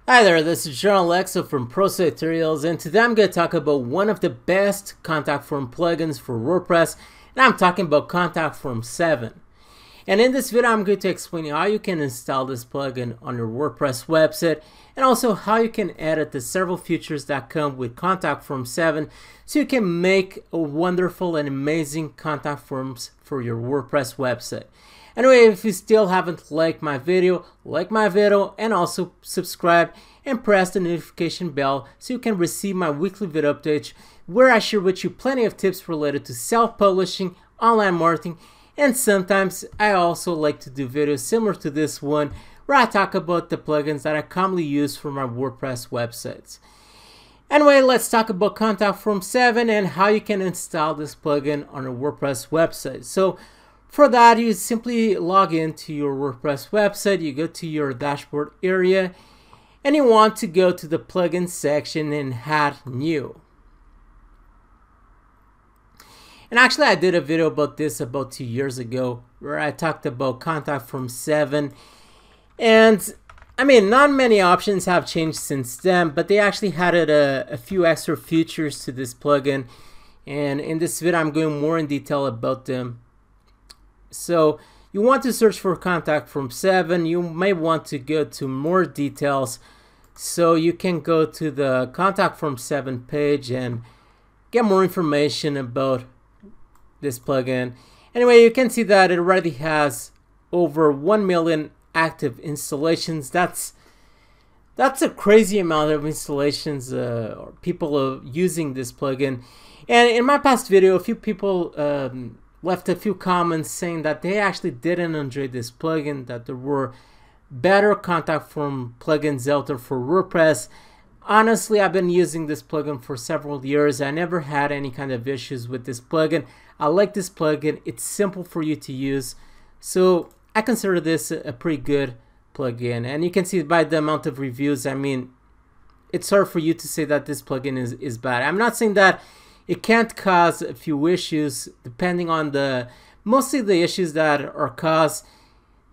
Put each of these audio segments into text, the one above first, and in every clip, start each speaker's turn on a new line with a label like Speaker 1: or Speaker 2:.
Speaker 1: Hi there, this is John Alexa from Proso Tutorials, and today I'm going to talk about one of the best contact form plugins for WordPress, and I'm talking about Contact Form 7. And in this video I'm going to explain how you can install this plugin on your WordPress website, and also how you can edit the several features that come with Contact Form 7 so you can make a wonderful and amazing contact forms for your WordPress website. Anyway, if you still haven't liked my video, like my video and also subscribe and press the notification bell so you can receive my weekly video updates where I share with you plenty of tips related to self-publishing, online marketing, and sometimes I also like to do videos similar to this one where I talk about the plugins that I commonly use for my WordPress websites. Anyway, let's talk about Contact Form 7 and how you can install this plugin on a WordPress website. So for that, you simply log into your WordPress website, you go to your dashboard area, and you want to go to the plugin section and add new. And actually I did a video about this about 2 years ago where I talked about Contact Form 7, and I mean, not many options have changed since then, but they actually added a few extra features to this plugin, and in this video I'm going more in detail about them. So you want to search for Contact Form 7. You may want to go to more details, so you can go to the Contact Form 7 page and get more information about this plugin. Anyway, you can see that it already has over 1 million active installations. That's a crazy amount of installations or people using this plugin. And in my past video, a few people left a few comments saying that they actually didn't enjoy this plugin, that there were better contact form plugins out there for WordPress. Honestly, I've been using this plugin for several years. I never had any kind of issues with this plugin. I like this plugin. It's simple for you to use. So I consider this a pretty good plugin. And you can see by the amount of reviews, I mean, it's hard for you to say that this plugin is bad. I'm not saying that it can't cause a few issues depending on mostly the issues that are caused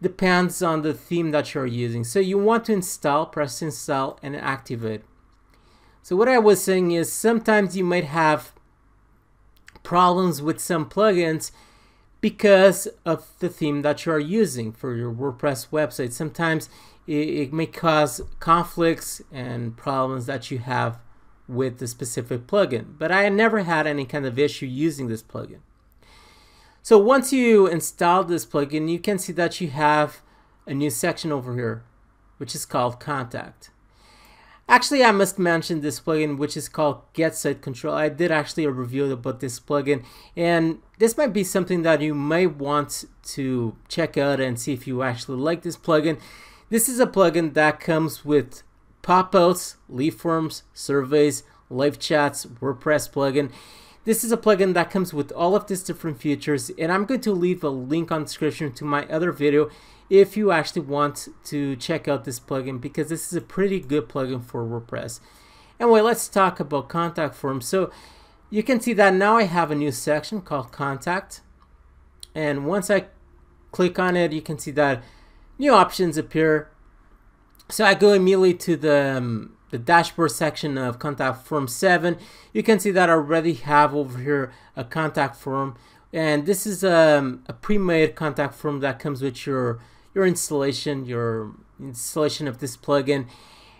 Speaker 1: depends on the theme that you're using. So you want to install, press install and activate. So what I was saying is sometimes you might have problems with some plugins because of the theme that you are using for your WordPress website. Sometimes it may cause conflicts and problems that you have with the specific plugin, but I never had any kind of issue using this plugin. So once you install this plugin, you can see that you have a new section over here, which is called Contact. Actually, I must mention this plugin, which is called Get Site Control. I did actually a review about this plugin, and this might be something that you may want to check out and see if you actually like this plugin. This is a plugin that comes with pop-outs, lead forms, surveys, live chats, WordPress plugin. This is a plugin that comes with all of these different features, and I'm going to leave a link on the description to my other video if you actually want to check out this plugin, because this is a pretty good plugin for WordPress. Anyway, let's talk about contact forms. So you can see that now I have a new section called Contact, and once I click on it, you can see that new options appear. So I go immediately to the dashboard section of Contact Form 7. You can see that I already have over here a contact form, and this is a pre-made contact form that comes with your installation of this plugin,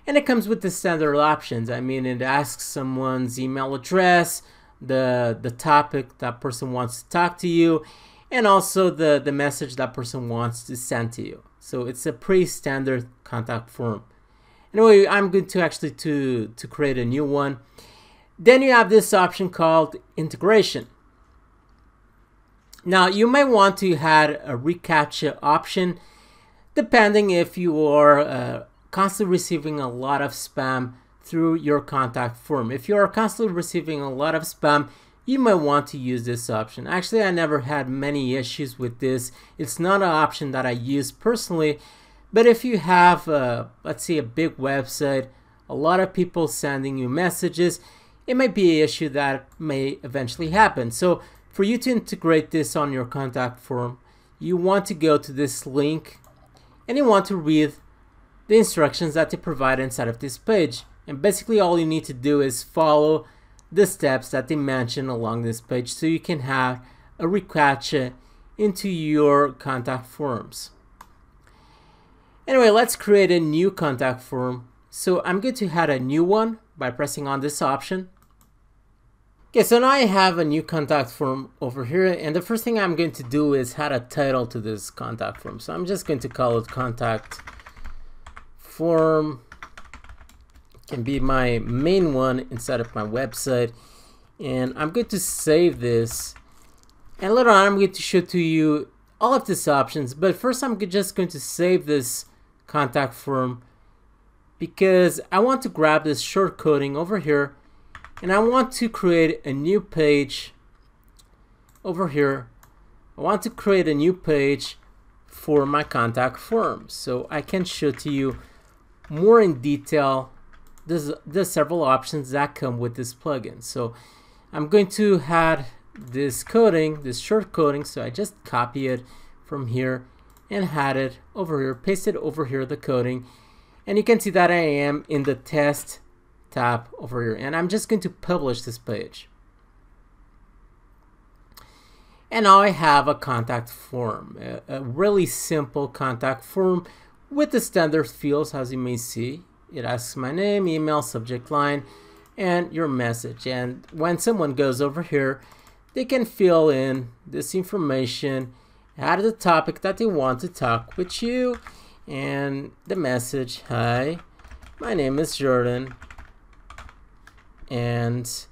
Speaker 1: and it comes with the standard options. I mean, it asks someone's email address, the topic that person wants to talk to you, and also the message that person wants to send to you. So it's a pretty standard contact form. Anyway, I'm going to actually to create a new one. Then you have this option called integration. Now you may want to add a reCAPTCHA option depending if you are constantly receiving a lot of spam through your contact form. If you are constantly receiving a lot of spam, you might want to use this option. Actually, I never had many issues with this. It's not an option that I use personally, but if you have, let's say, a big website, a lot of people sending you messages, it might be an issue that may eventually happen. So for you to integrate this on your contact form, you want to go to this link and you want to read the instructions that they provide inside of this page. And basically all you need to do is follow the steps that they mention along this page so you can have a reCAPTCHA into your contact forms. Anyway, let's create a new contact form. So I'm going to add a new one by pressing on this option. Okay, so now I have a new contact form over here, and the first thing I'm going to do is add a title to this contact form. So I'm just going to call it contact form. It can be my main one inside of my website, and I'm going to save this, and later on I'm going to show to you all of these options. But first I'm just going to save this contact form because I want to grab this short coding over here, and I want to create a new page over here. I want to create a new page for my contact form so I can show to you more in detail there's several options that come with this plugin. So I'm going to add this coding, this short coding, so I just copy it from here and add it over here, paste it over here, the coding, and you can see that I am in the test tab over here, and I'm just going to publish this page. And now I have a contact form, a really simple contact form with the standard fields. As you may see, it asks my name, email, subject line, and your message. And when someone goes over here, they can fill in this information, add the topic that they want to talk with you, and the message: hi, my name is Jordan, and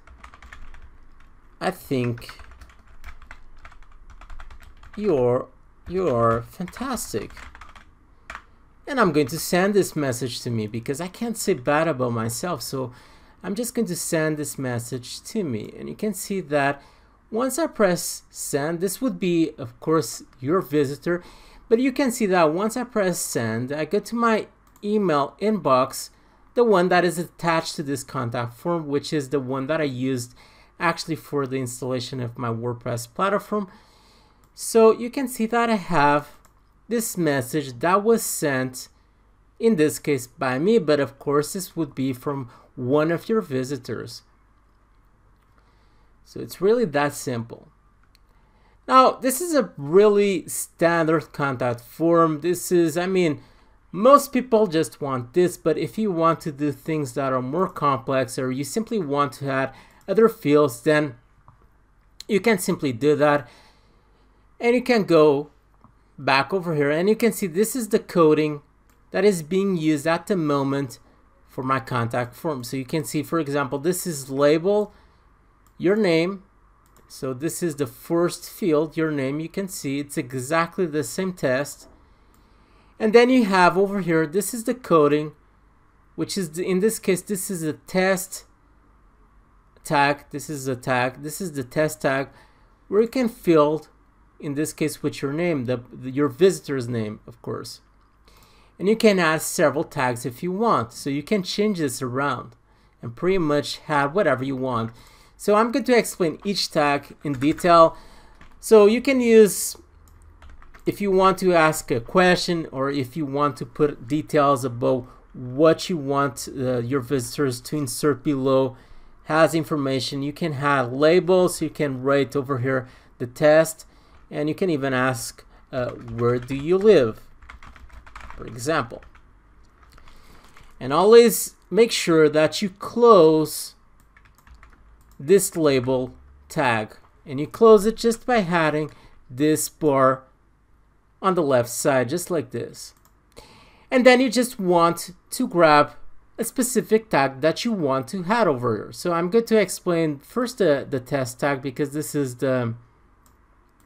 Speaker 1: I think you're fantastic. And I'm going to send this message to me because I can't say bad about myself, so I'm just going to send this message to me. And you can see that once I press send, this would be, of course, your visitor, but you can see that once I press send, I go to my email inbox, the one that is attached to this contact form, which is the one that I used actually for the installation of my WordPress platform. So you can see that I have this message that was sent, in this case by me, but of course this would be from one of your visitors. So it's really that simple. Now this is a really standard contact form. This is, I mean, most people just want this, but if you want to do things that are more complex, or you simply want to add other fields, then you can simply do that. And you can go back over here and you can see this is the coding that is being used at the moment for my contact form. So you can see, for example, this is label, your name. So this is the first field, your name. You can see it's exactly the same test. And then you have over here, this is the coding, which is in this case, this is a test tag. This is a tag. This is the test tag where you can fill, in this case, with your name, your visitor's name, of course. And you can add several tags if you want. So you can change this around and pretty much have whatever you want. So I'm going to explain each tag in detail. So you can use, if you want to ask a question, or if you want to put details about what you want your visitors to insert below, has information. You can have labels. You can write over here the test, and you can even ask where do you live, for example. And always make sure that you close this label tag, and you close it just by adding this bar on the left side, just like this. And then you just want to grab a specific tag that you want to add over here. So I'm going to explain first the test tag, because this is the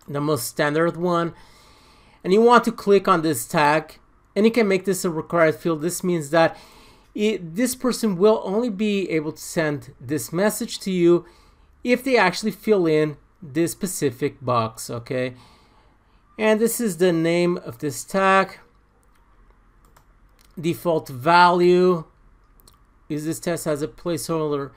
Speaker 1: most standard one. And you want to click on this tag, and you can make this a required field. This means that this person will only be able to send this message to you if they actually fill in this specific box, okay? And this is the name of this tag. Default value. Use this test as a placeholder.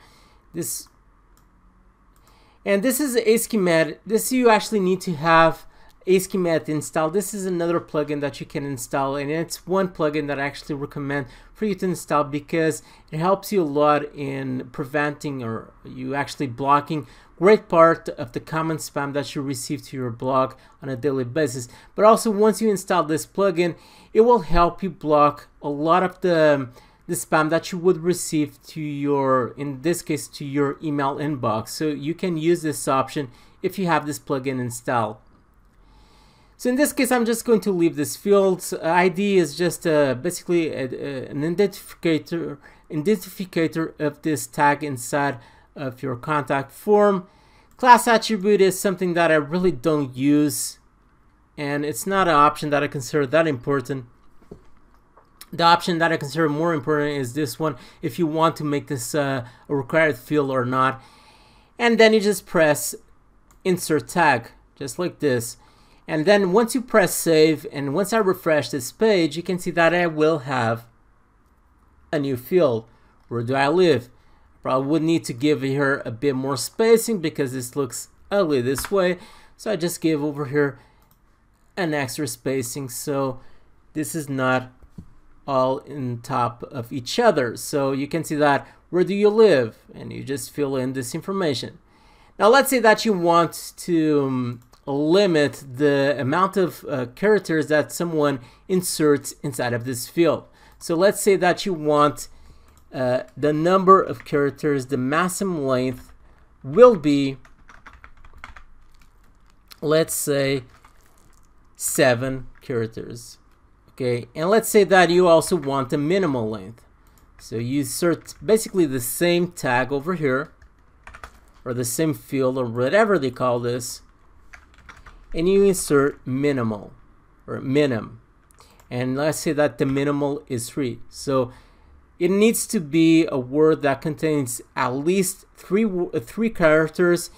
Speaker 1: And this is a schematic. This you actually need to have ASCII install. This is another plugin that you can install, and it's one plugin that I actually recommend for you to install because it helps you a lot in preventing or you actually blocking great part of the common spam that you receive to your blog on a daily basis. But also once you install this plugin, it will help you block a lot of the spam that you would receive to your, in this case, to your email inbox. So you can use this option if you have this plugin installed. So in this case, I'm just going to leave this field. ID is just basically an identificator of this tag inside of your contact form. Class attribute is something that I really don't use, and it's not an option that I consider that important. The option that I consider more important is this one, if you want to make this a required field or not. And then you just press insert tag, just like this. And then once you press save, and once I refresh this page, you can see that I will have a new field. Where do I live? Probably would need to give here a bit more spacing because this looks ugly this way. So I just give over here an extra spacing so this is not all in top of each other. So you can see that where do you live, and you just fill in this information. Now let's say that you want to limit the amount of characters that someone inserts inside of this field. So let's say that you want the number of characters, the maximum length will be, let's say, 7 characters. Okay, and let's say that you also want the minimal length. So you insert basically the same tag over here, or the same field, or whatever they call this, and you insert minimal or minim, and let's say that the minimal is 3. So it needs to be a word that contains at least three characters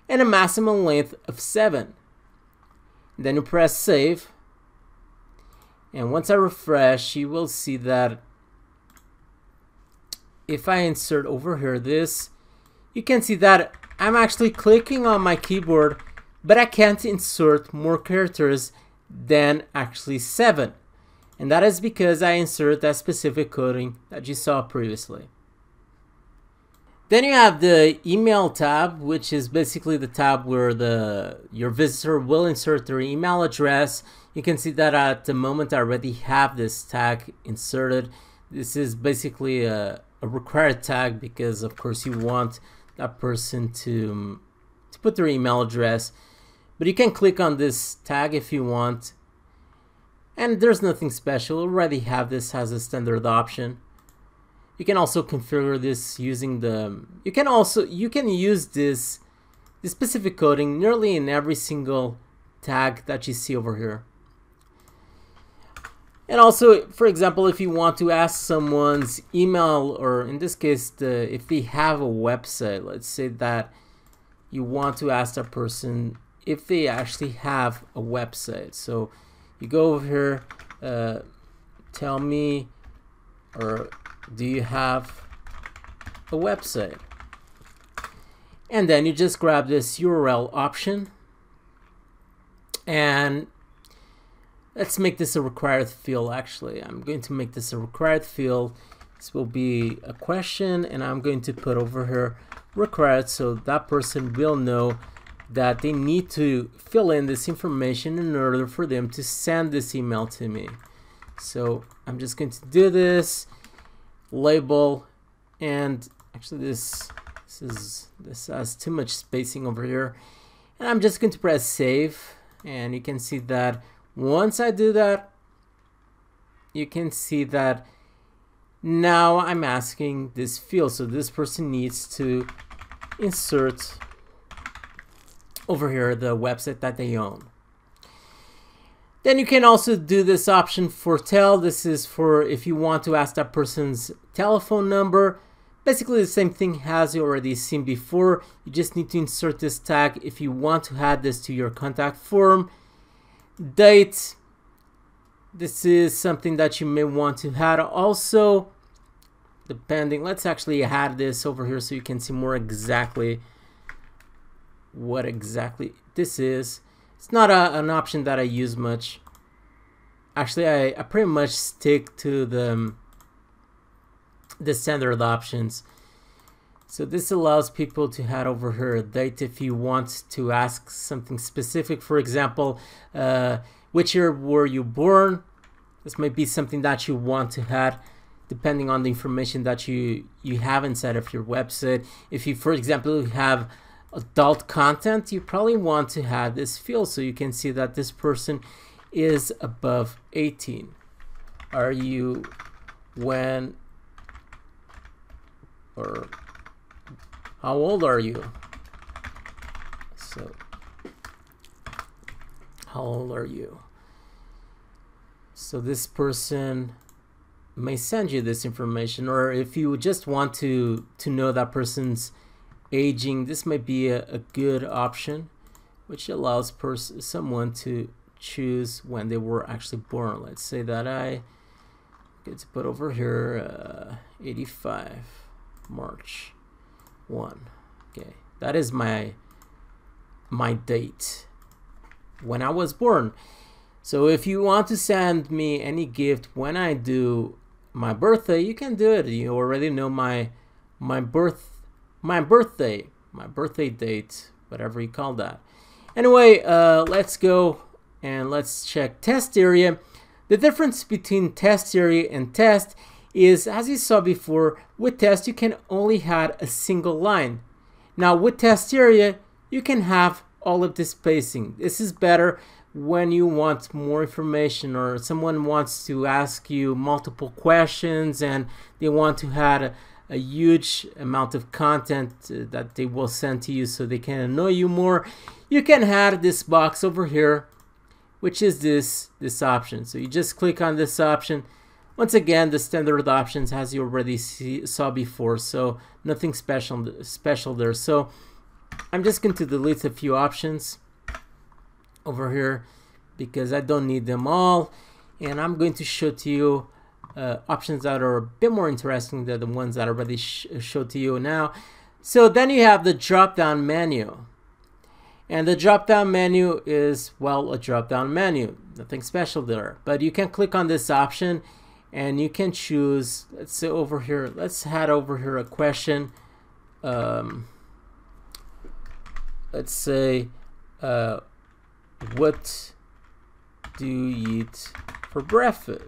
Speaker 1: and a maximum length of 7. Then you press save, and once I refresh, you will see that if I insert over here this, you can see that I'm actually clicking on my keyboard, but I can't insert more characters than actually 7. And that is because I insert that specific coding that you saw previously. Then you have the email tab, which is basically the tab where your visitor will insert their email address. You can see that at the moment I already have this tag inserted. This is basically a required tag because of course you want that person to put their email address. But you can click on this tag if you want. And there's nothing special. You already have this as a standard option. You can also configure this using the. You can use this specific coding nearly in every single tag that you see over here. And also, for example, if you want to ask someone's email, or in this case, if they have a website, let's say that you want to ask that person if they actually have a website. So you go over here, tell me, or do you have a website? And then you just grab this URL option, and let's make this a required field. Actually, I'm going to make this a required field. This will be a question, and I'm going to put over here required, so that person will know that they need to fill in this information in order for them to send this email to me. So I'm just going to do this label, and actually this has too much spacing over here, and I'm just going to press save, and you can see that once I do that, you can see that now I'm asking this field, so this person needs to insert over here the website that they own. Then you can also do this option for tell. This is for if you want to ask that person's telephone number. Basically the same thing as you already seen before. You just need to insert this tag if you want to add this to your contact form. Date. This is something that you may want to add also, depending. Let's actually add this over here so you can see more exactly what exactly this is. It's not an option that I use much. Actually, I pretty much stick to the standard options. So this allows people to head over here a date if you want to ask something specific. For example, which year were you born? This might be something that you want to add depending on the information that you have inside of your website. If you, for example, have adult content, you probably want to have this field so you can see that this person is above 18. Are you when, or how old are you? So how old are you? So this person may send you this information, or if you just want to know that person's aging, this might be a good option, which allows someone to choose when they were actually born. Let's say that I get to put over here 85 March 1. Okay, that is my date when I was born. So if you want to send me any gift when I do my birthday, you can do it. You already know my birthday date, whatever you call that. Anyway, let's go and let's check test area. The difference between test area and test is, as you saw before, with test you can only add a single line. Now with test area you can have all of this spacing. This is better when you want more information, or someone wants to ask you multiple questions and they want to add a huge amount of content that they will send to you so they can annoy you more. You can add this box over here, which is this option. So you just click on this option. Once again, the standard options as you already saw before, so nothing special there. So I'm just going to delete a few options over here because I don't need them all, and I'm going to show to you options that are a bit more interesting than the ones that I already showed to you now. So then you have the drop down menu, and the drop down menu is, well, a drop down menu, nothing special there, but you can click on this option and you can choose, let's say over here, let's add over here a question. Let's say what do you eat for breakfast?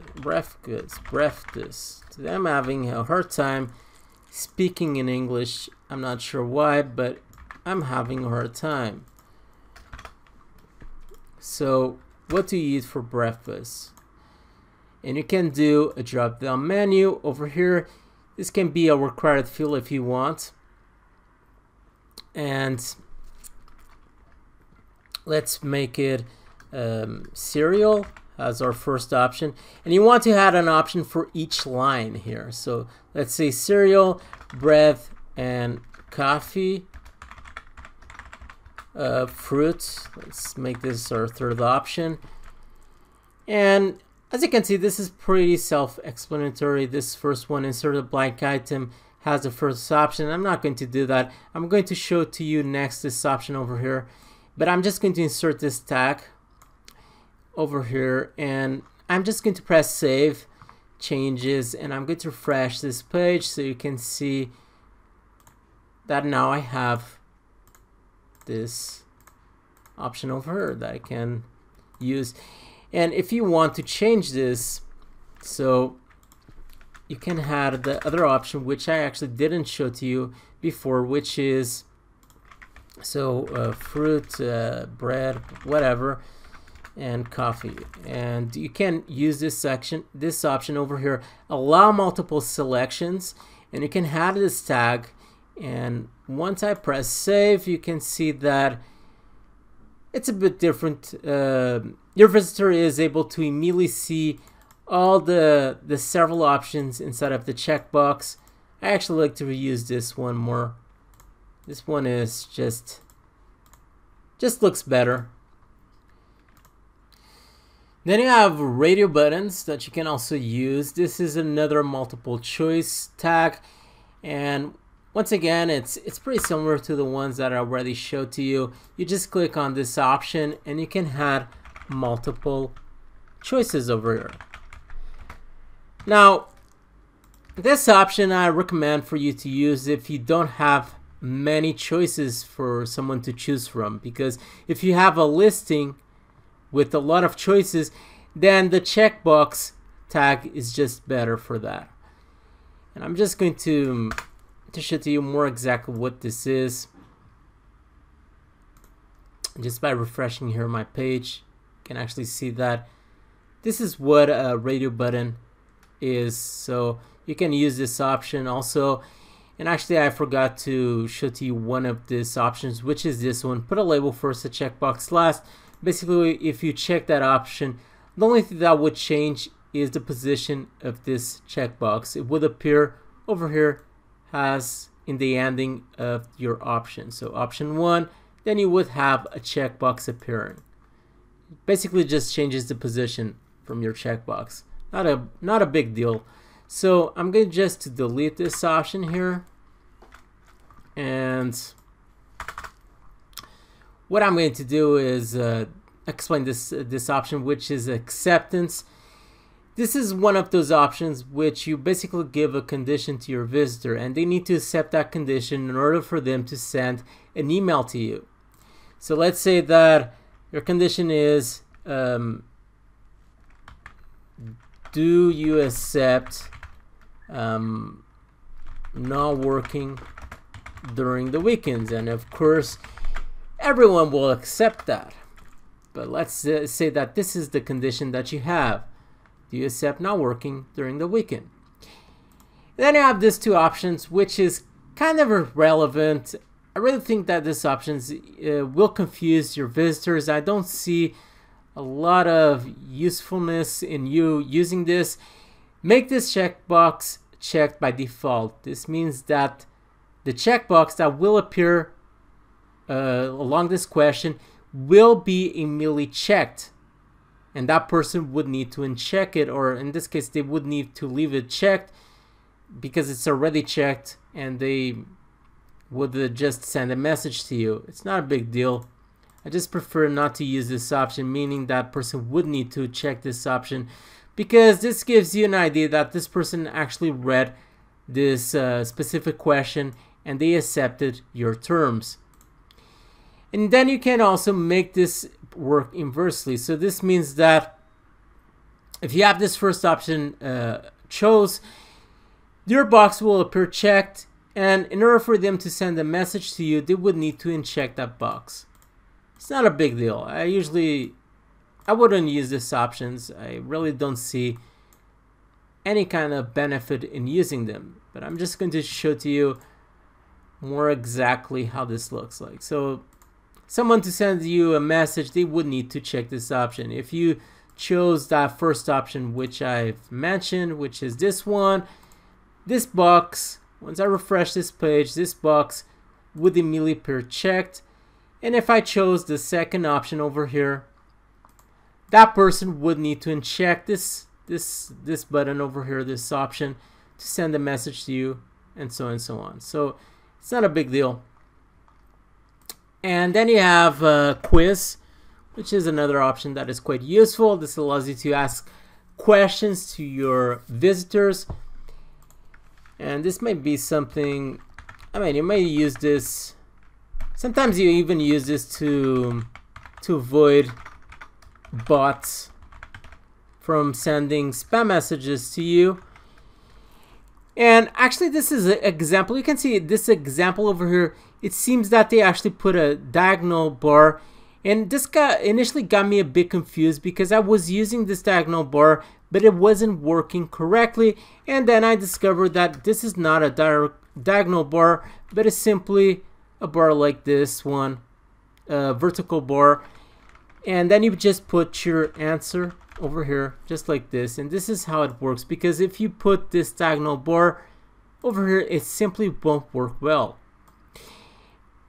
Speaker 1: Today I'm having a hard time speaking in English. I'm not sure why, but I'm having a hard time. So what do you eat for breakfast? And you can do a drop down menu over here. This can be a required field if you want. And let's make it cereal as our first option, and you want to add an option for each line here. So let's say cereal, bread, and coffee, fruit. Let's make this our third option. And as you can see, this is pretty self-explanatory. This first one, insert a blank item, has the first option. I'm not going to do that. I'm going to show to you next this option over here. But I'm just going to insert this tag over here, and I'm just going to press save changes, and I'm going to refresh this page so you can see that now I have this option over here that I can use. And if you want to change this, so you can add the other option, which I actually didn't show to you before, which is fruit, bread, whatever, and coffee. And you can use this option over here, allow multiple selections, and you can add this tag. And once I press save, you can see that it's a bit different. Your visitor is able to immediately see all the several options inside of the checkbox. I actually like to reuse this one more. This one is just looks better. Then you have radio buttons that you can also use. This is another multiple choice tag, and once again, it's pretty similar to the ones that I already showed to you. You just click on this option and you can add multiple choices over here. Now, this option I recommend for you to use if you don't have many choices for someone to choose from, because if you have a listing with a lot of choices, then the checkbox tag is just better for that. And I'm just going to show to you more exactly what this is. Just by refreshing here my page, you can actually see that this is what a radio button is. So you can use this option also. And actually I forgot to show to you one of these options, which is this one. Put a label first, a checkbox last. Basically, if you check that option, the only thing that would change is the position of this checkbox. It would appear over here as in the ending of your option. So option 1, then you would have a checkbox appearing. Basically just changes the position from your checkbox. Not a big deal. So I'm going just to delete this option here, and what I'm going to do is explain this option, which is acceptance. This is one of those options which you basically give a condition to your visitor, and they need to accept that condition in order for them to send an email to you. So let's say that your condition is do you accept not working during the weekends? And of course everyone will accept that, but let's say that this is the condition that you have. Do you accept not working during the weekend? Then you have these two options, which is kind of irrelevant. I really think that these options will confuse your visitors. I don't see a lot of usefulness in you using this. Make this checkbox checked by default. This means that the checkbox that will appear along this question will be immediately checked, and that person would need to uncheck it, or in this case they would need to leave it checked because it's already checked, and they would just send a message to you. It's not a big deal. I just prefer not to use this option, meaning that person would need to check this option, because this gives you an idea that this person actually read this specific question and they accepted your terms. And then you can also make this work inversely. So this means that if you have this first option chose, your box will appear checked, and in order for them to send a message to you, they would need to uncheck that box. It's not a big deal. I wouldn't use these options. I really don't see any kind of benefit in using them, but I'm just going to show to you more exactly how this looks like. So someone to send you a message, they would need to check this option. If you chose that first option which I've mentioned, which is this one, this box, once I refresh this page, this box would immediately appear checked. And if I chose the second option over here, that person would need to uncheck this button over here, this option, to send a message to you, and so on and so on. So it's not a big deal. And then you have a quiz, which is another option that is quite useful. This allows you to ask questions to your visitors, and this might be something, I mean, you may use this, sometimes you even use this to avoid bots from sending spam messages to you. And actually this is an example. You can see this example over here. It seems that they actually put a diagonal bar, and this initially got me a bit confused because I was using this diagonal bar but it wasn't working correctly, and then I discovered that this is not a diagonal bar, but it's simply a bar like this one, a vertical bar. And then you just put your answer over here just like this, and this is how it works, because if you put this diagonal bar over here, it simply won't work well.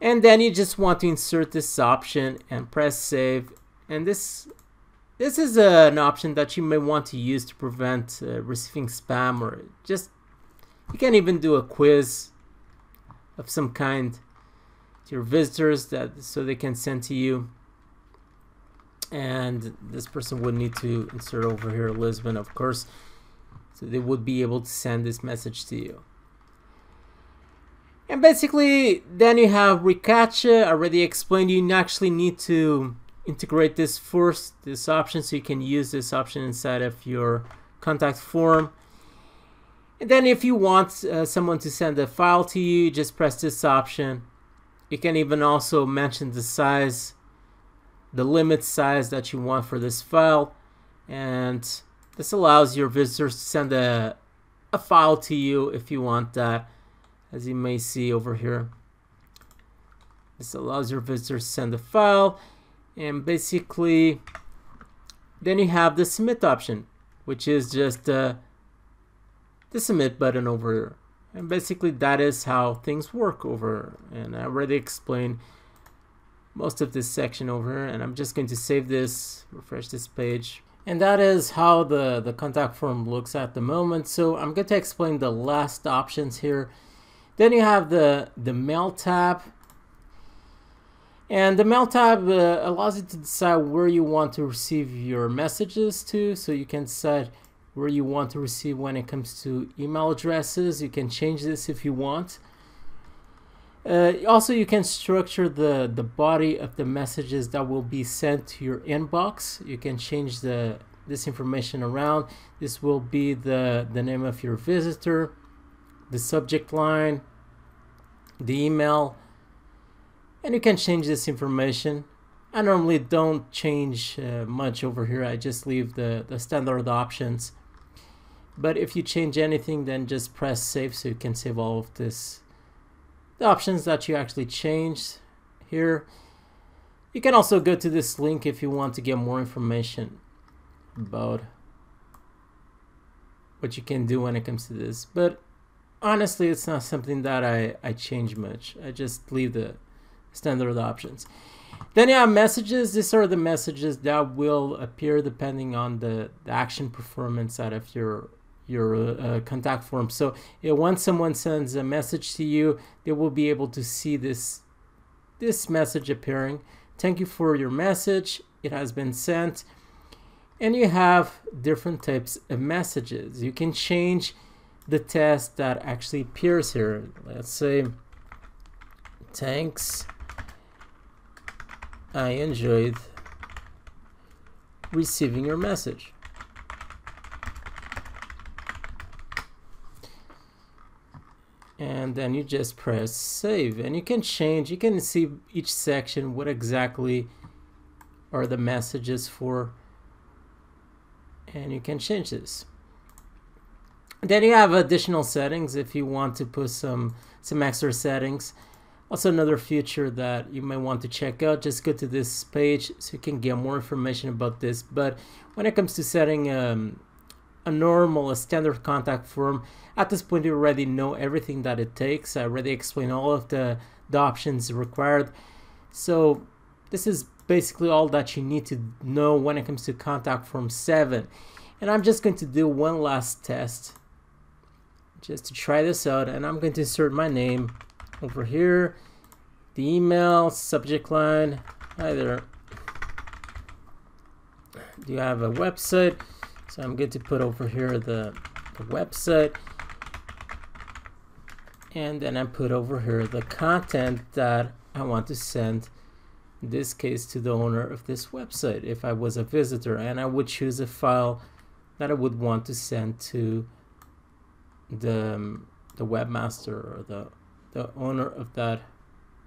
Speaker 1: And then you just want to insert this option and press save, and this is an option that you may want to use to prevent receiving spam, or just, you can even do a quiz of some kind to your visitors that so they can send to you. And this person would need to insert over here Lisbon, of course, so they would be able to send this message to you. And basically then you have reCAPTCHA. I already explained you actually need to integrate this first, this option, so you can use this option inside of your contact form. And then if you want someone to send a file to you, just press this option. You can even also mention the size, the limit size that you want for this file, and this allows your visitors to send a file to you if you want that, as you may see over here. This allows your visitors to send a file, and basically then you have the submit option, which is just the submit button over here. And basically that is how things work over, and I already explained most of this section over here. And I'm just going to save this, refresh this page, and that is how the contact form looks at the moment. So I'm going to explain the last options here. Then you have the mail tab, and the mail tab allows you to decide where you want to receive your messages to. So you can decide where you want to receive when it comes to email addresses. You can change this if you want. Also, you can structure the body of the messages that will be sent to your inbox. You can change this information around. This will be the name of your visitor, the subject line, the email, and you can change this information. I normally don't change much over here. I just leave the standard options. But if you change anything, then just press save, so you can save all of this, the options that you actually changed here. You can also go to this link if you want to get more information about what you can do when it comes to this. But honestly, it's not something that I change much. I just leave the standard options. Then you have messages. These are the messages that will appear depending on the action performance out of your contact form. So once someone sends a message to you, they will be able to see this message appearing. Thank you for your message, it has been sent. And you have different types of messages. You can change the text that actually appears here. Let's say, thanks, I enjoyed receiving your message. And then you just press save, and you can change, you can see each section what exactly are the messages for, and you can change this. Then you have additional settings if you want to put some extra settings. Also, another feature that you might want to check out, just go to this page so you can get more information about this. But when it comes to setting a standard contact form, at this point you already know everything that it takes. I already explained all of the options required. So this is basically all that you need to know when it comes to contact form 7. And I'm just going to do one last test just to try this out, and I'm going to insert my name over here, the email, subject line. Hi there, do you have a website? So I'm going to put over here the website, and then I put over here the content that I want to send, in this case to the owner of this website if I was a visitor, and I would choose a file that I would want to send to the webmaster or the owner of that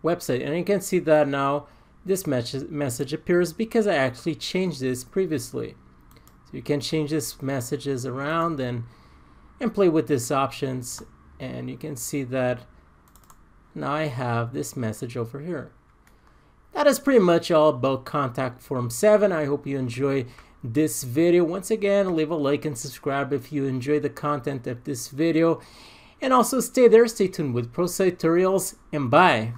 Speaker 1: website. And you can see that now this message appears because I actually changed this previously. So you can change this messages around and play with these options, and you can see that now I have this message over here. That is pretty much all about contact form 7. I hope you enjoy this video. Once again, leave a like and subscribe if you enjoy the content of this video, and also stay tuned with pro tutorials, and bye.